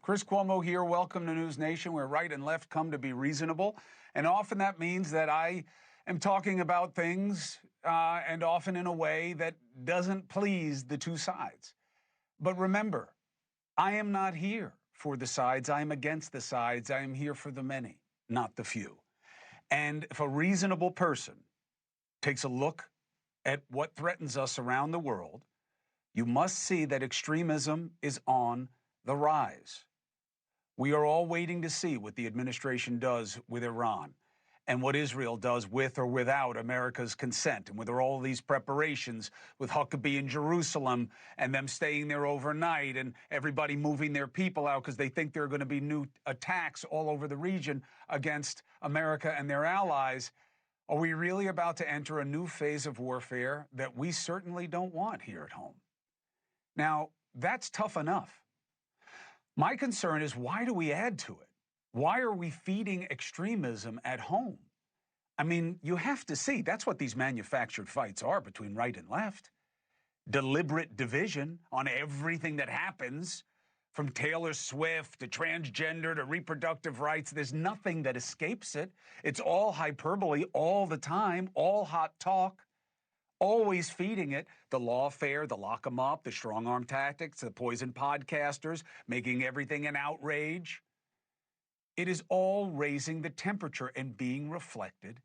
Chris Cuomo here. Welcome to NewsNation, where right and left come to be reasonable. And often that means that I am talking about things and often in a way that doesn't please the two sides. But remember, I am not here for the sides. I am against the sides. I am here for the many, not the few. And if a reasonable person takes a look at what threatens us around the world, you must see that extremism is on the rise. We are all waiting to see what the administration does with Iran and what Israel does with or without America's consent, and whether all these preparations with Huckabee in Jerusalem and them staying there overnight and everybody moving their people out because they think there are going to be new attacks all over the region against America and their allies. Are we really about to enter a new phase of warfare that we certainly don't want here at home? Now, that's tough enough. My concern is, why do we add to it? Why are we feeding extremism at home? I mean, you have to see, that's what these manufactured fights are between right and left. Deliberate division on everything that happens, from Taylor Swift to transgender to reproductive rights. There's nothing that escapes it. It's all hyperbole all the time, all hot talk. Always feeding it, the lawfare, the lock 'em up, the strong arm tactics, the poison podcasters, making everything an outrage. It is all raising the temperature and being reflected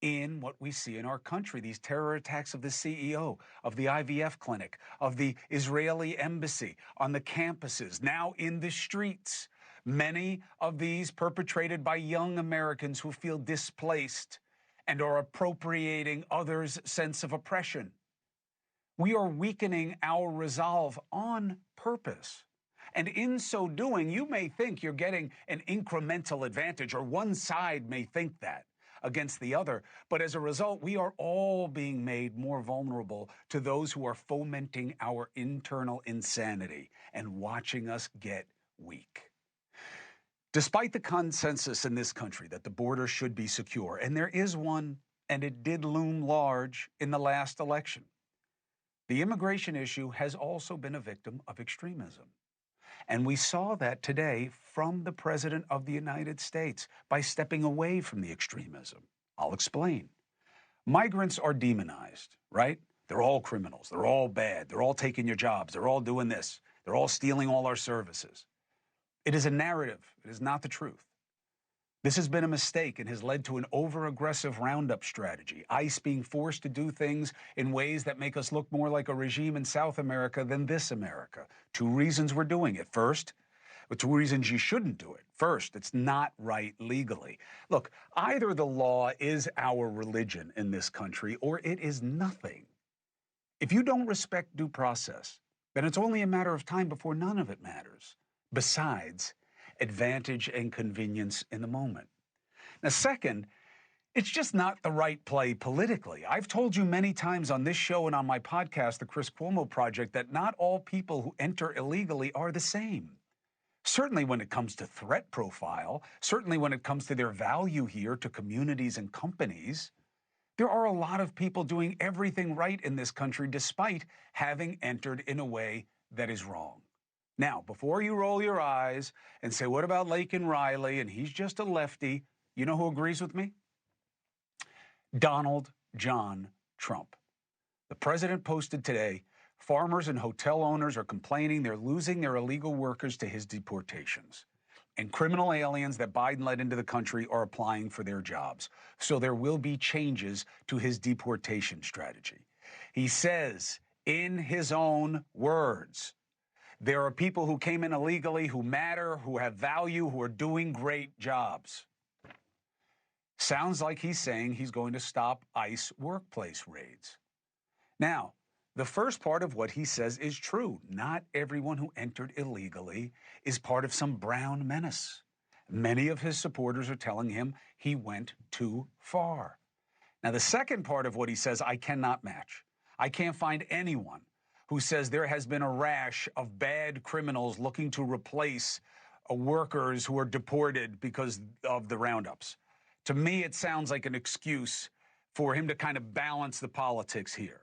in what we see in our country. These terror attacks of the CEO, of the IVF clinic, of the Israeli embassy, on the campuses, now in the streets. Many of these perpetrated by young Americans who feel displaced and are appropriating others' sense of oppression. We are weakening our resolve on purpose. And in so doing, you may think you're getting an incremental advantage, or one side may think that against the other. But as a result, we are all being made more vulnerable to those who are fomenting our internal insanity and watching us get weak. Despite the consensus in this country that the border should be secure, and there is one, and it did loom large in the last election, the immigration issue has also been a victim of extremism. And we saw that today from the President of the United States by stepping away from the extremism. I'll explain. Migrants are demonized, right? They're all criminals. They're all bad. They're all taking your jobs. They're all doing this. They're all stealing all our services. It is a narrative. It is not the truth. This has been a mistake and has led to an over-aggressive roundup strategy, ICE being forced to do things in ways that make us look more like a regime in South America than this America. Two reasons we're doing it. First, two reasons you shouldn't do it. First, it's not right legally. Look, either the law is our religion in this country or it is nothing. If you don't respect due process, then it's only a matter of time before none of it matters, besides advantage and convenience in the moment. Now, second, it's just not the right play politically. I've told you many times on this show and on my podcast, The Chris Cuomo Project, that not all people who enter illegally are the same. Certainly when it comes to threat profile, certainly when it comes to their value here to communities and companies, there are a lot of people doing everything right in this country despite having entered in a way that is wrong. Now, before you roll your eyes and say, what about Laken Riley, and he's just a lefty, you know who agrees with me? Donald John Trump. The president posted today, farmers and hotel owners are complaining they're losing their illegal workers to his deportations. And criminal aliens that Biden let into the country are applying for their jobs. So there will be changes to his deportation strategy. He says, in his own words, there are people who came in illegally, who matter, who have value, who are doing great jobs. Sounds like he's saying he's going to stop ICE workplace raids. Now, the first part of what he says is true. Not everyone who entered illegally is part of some brown menace. Many of his supporters are telling him he went too far. Now, the second part of what he says, I cannot match. I can't find anyone who says there has been a rash of bad criminals looking to replace workers who are deported because of the roundups. To me, it sounds like an excuse for him to kind of balance the politics here.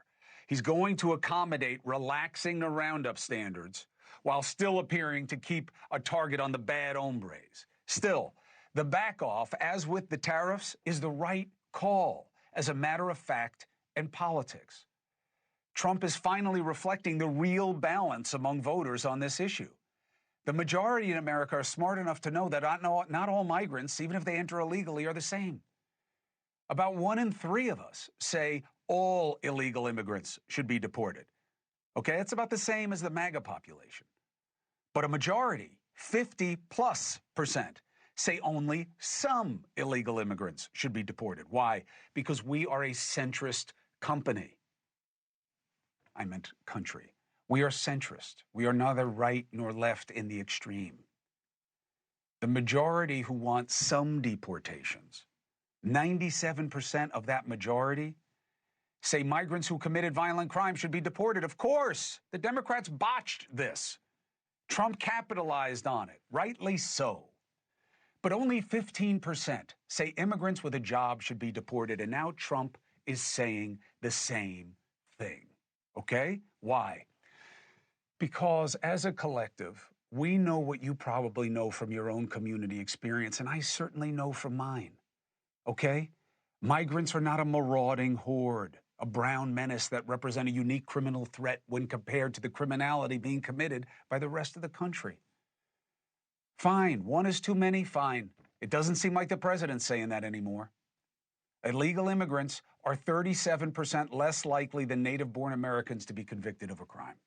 He's going to accommodate relaxing the roundup standards while still appearing to keep a target on the bad hombres. Still, the back off, as with the tariffs, is the right call as a matter of fact and politics. Trump is finally reflecting the real balance among voters on this issue. The majority in America are smart enough to know that not all migrants, even if they enter illegally, are the same. About 1 in 3 of us say all illegal immigrants should be deported. Okay, it's about the same as the MAGA population. But a majority, 50+%, say only some illegal immigrants should be deported. Why? Because we are a centrist company. I meant country. We are centrist. We are neither right nor left in the extreme. The majority who want some deportations, 97% of that majority, say migrants who committed violent crimes should be deported. Of course, the Democrats botched this. Trump capitalized on it, rightly so. But only 15% say immigrants with a job should be deported, and now Trump is saying the same thing. Okay? Why? Because as a collective, we know what you probably know from your own community experience, and I certainly know from mine. Okay? Migrants are not a marauding horde, a brown menace that represent a unique criminal threat when compared to the criminality being committed by the rest of the country. Fine. One is too many? Fine. It doesn't seem like the president's saying that anymore. Illegal immigrants are 37% less likely than native-born Americans to be convicted of a crime.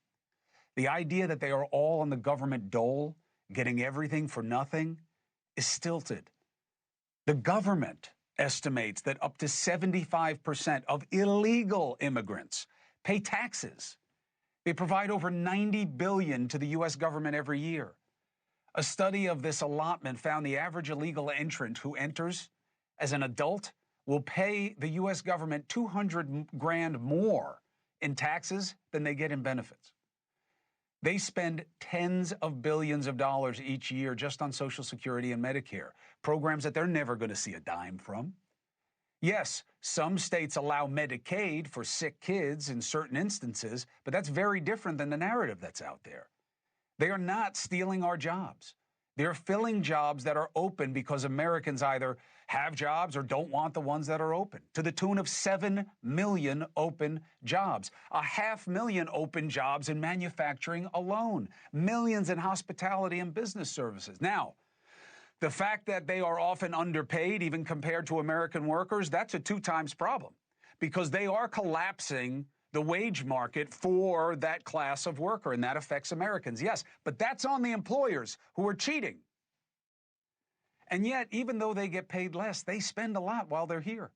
The idea that they are all on the government dole, getting everything for nothing, is stilted. The government estimates that up to 75% of illegal immigrants pay taxes. They provide over $90 billion to the U.S. government every year. A study of this allotment found the average illegal entrant who enters as an adult will pay the U.S. government $200 grand more in taxes than they get in benefits. They spend tens of billions of dollars each year just on Social Security and Medicare, programs that they're never going to see a dime from. Yes, some states allow Medicaid for sick kids in certain instances, but that's very different than the narrative that's out there. They are not stealing our jobs. They're filling jobs that are open because Americans either have jobs or don't want the ones that are open, to the tune of 7 million open jobs, 500,000 open jobs in manufacturing alone, millions in hospitality and business services. Now, the fact that they are often underpaid, even compared to American workers, that's a 2 times problem, because they are collapsing the wage market for that class of worker, and that affects Americans. Yes, but that's on the employers who are cheating. And yet, even though they get paid less, they spend a lot while they're here.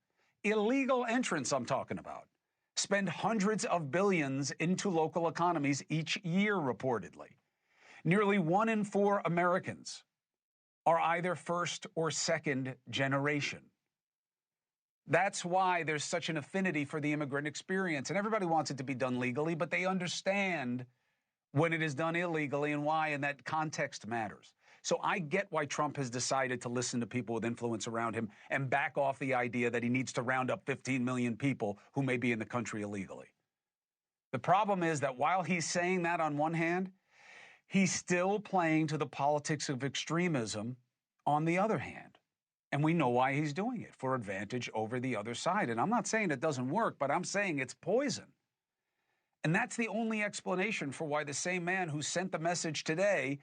Illegal entrants I'm talking about spend hundreds of billions into local economies each year, reportedly. Nearly 1 in 4 Americans are either first or second generation. That's why there's such an affinity for the immigrant experience. And everybody wants it to be done legally, but they understand when it is done illegally and why, and that context matters. So I get why Trump has decided to listen to people with influence around him and back off the idea that he needs to round up 15 million people who may be in the country illegally. The problem is that while he's saying that on one hand, he's still playing to the politics of extremism on the other hand. And we know why he's doing it, for advantage over the other side. And I'm not saying it doesn't work, but I'm saying it's poison. And that's the only explanation for why the same man who sent the message today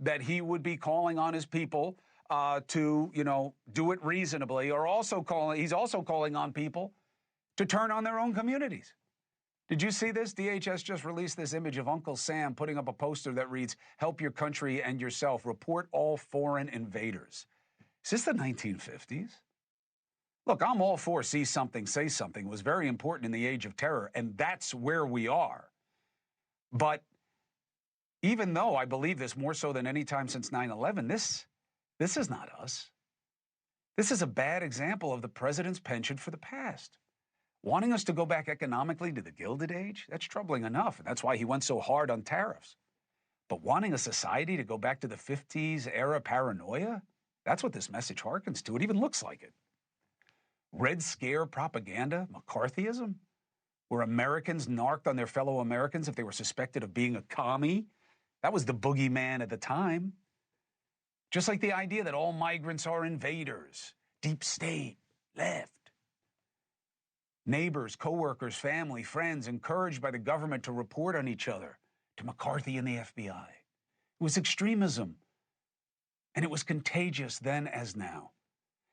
that he would be calling on his people to, do it reasonably, he's also calling on people to turn on their own communities. Did you see this? DHS just released this image of Uncle Sam putting up a poster that reads, "Help your country and yourself. Report all foreign invaders." Is this the 1950s? Look, I'm all for see something, say something. It was very important in the age of terror, and that's where we are. But even though I believe this more so than any time since 9/11, this is not us. This is a bad example of the president's penchant for the past. Wanting us to go back economically to the Gilded Age, that's troubling enough, and that's why he went so hard on tariffs. But wanting a society to go back to the 50s era paranoia, that's what this message harkens to. It even looks like it. Red Scare propaganda, McCarthyism, where Americans narked on their fellow Americans if they were suspected of being a commie That was the boogeyman at the time. Just like the idea that all migrants are invaders, deep state, left. Neighbors, coworkers, family, friends encouraged by the government to report on each other, to McCarthy and the FBI. It was extremism. And it was contagious then as now.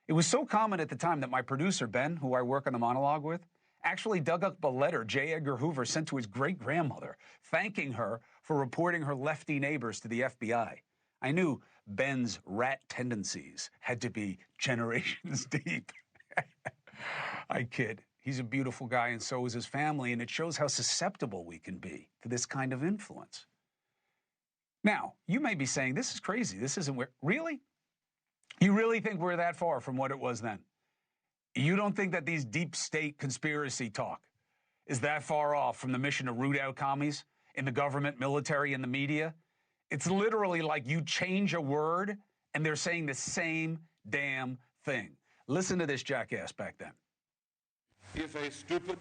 It was so common at the time that my producer, Ben, who I work on the monologue with, actually dug up a letter J. Edgar Hoover sent to his great-grandmother, thanking her for reporting her lefty neighbors to the FBI. I knew Ben's rat tendencies had to be generations deep. I kid. He's a beautiful guy, and so is his family, and it shows how susceptible we can be to this kind of influence. Now, you may be saying, this is crazy. This isn't where... Really? You really think we're that far from what it was then? You don't think that these deep state conspiracy talk is that far off from the mission to root out commies in the government, military, and the media? It's literally like you change a word and they're saying the same damn thing. Listen to this jackass back then. If a stupid,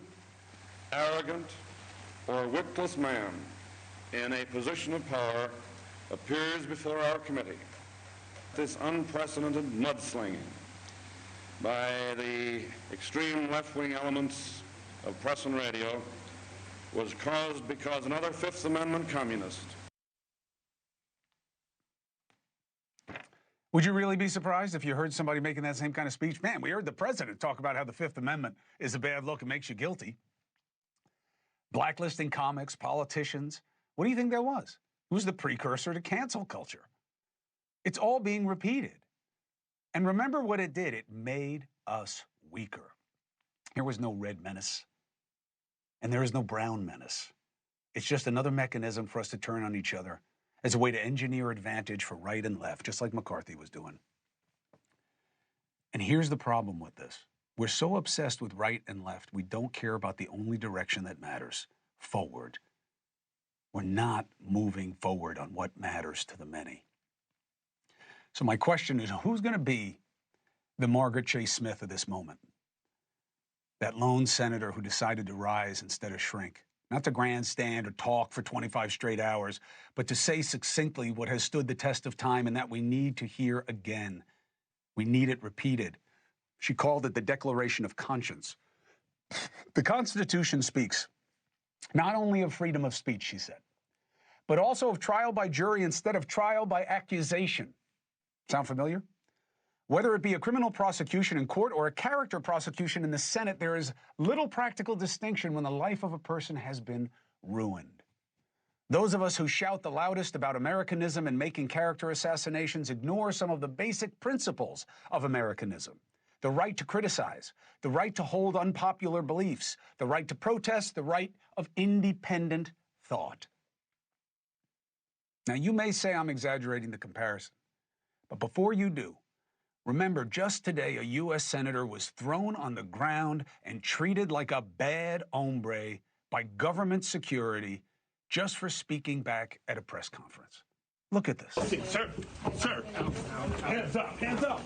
arrogant, or witless man in a position of power appears before our committee, this unprecedented mudslinging by the extreme left-wing elements of press and radio was caused because another Fifth Amendment communist. Would you really be surprised if you heard somebody making that same kind of speech? Man, we heard the president talk about how the Fifth Amendment is a bad look and makes you guilty. Blacklisting comics, politicians. What do you think that was? It was the precursor to cancel culture. It's all being repeated. And remember what it did. It made us weaker. There was no red menace. And there is no brown menace. It's just another mechanism for us to turn on each other as a way to engineer advantage for right and left, just like McCarthy was doing. And here's the problem with this. We're so obsessed with right and left, we don't care about the only direction that matters, forward. We're not moving forward on what matters to the many. So my question is, who's going to be the Margaret Chase Smith of this moment? That lone senator who decided to rise instead of shrink. Not to grandstand or talk for 25 straight hours, but to say succinctly what has stood the test of time and that we need to hear again. We need it repeated. She called it the Declaration of Conscience. The Constitution speaks not only of freedom of speech, she said, but also of trial by jury instead of trial by accusation. Sound familiar? Whether it be a criminal prosecution in court or a character prosecution in the Senate, there is little practical distinction when the life of a person has been ruined. Those of us who shout the loudest about Americanism and making character assassinations ignore some of the basic principles of Americanism. The right to criticize, the right to hold unpopular beliefs, the right to protest, the right of independent thought. Now, you may say I'm exaggerating the comparison, but before you do, remember, just today, a U.S. senator was thrown on the ground and treated like a bad hombre by government security just for speaking back at a press conference. Look at this. Sir, hands up, hands up.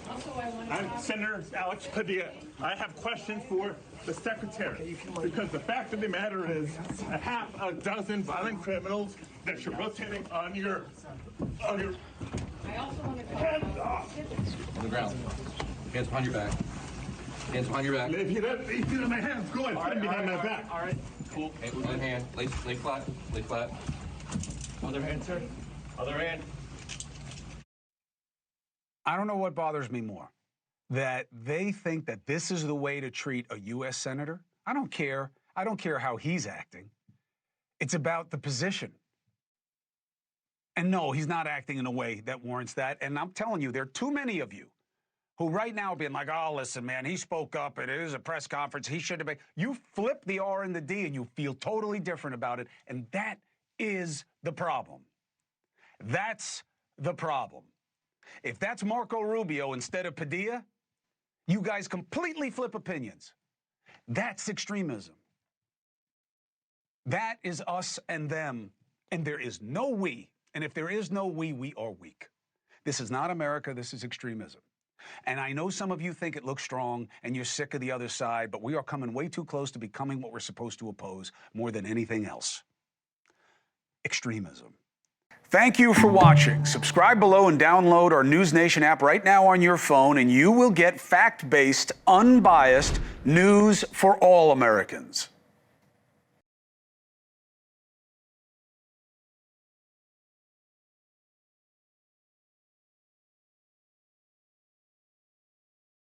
I'm Senator Alex Padilla. I have questions for the secretary because the fact of the matter is a half a dozen violent criminals that you're rotating on your hands off. On the ground. Hands behind your back. Hands behind your back. If you don't my hands, go ahead, put them behind my back. All right. Cool. Other hand. Lay flat. Lay flat. Other hand, sir. Other hand. I don't know what bothers me more, that they think that this is the way to treat a U.S. senator. I don't care. I don't care how he's acting. It's about the position. And no, he's not acting in a way that warrants that. And I'm telling you, there are too many of you who right now are being like, oh, listen, man, he spoke up. It is a press conference. He should have been. You flip the R and the D and you feel totally different about it. And that is the problem. That's the problem. If that's Marco Rubio instead of Padilla, you guys completely flip opinions. That's extremism. That is us and them. And there is no we. And if there is no we are weak. This is not America. This is extremism. And I know some of you think it looks strong and you're sick of the other side, but we are coming way too close to becoming what we're supposed to oppose more than anything else. Extremism. Thank you for watching. Subscribe below and download our NewsNation app right now on your phone, and you will get fact-based, unbiased news for all Americans.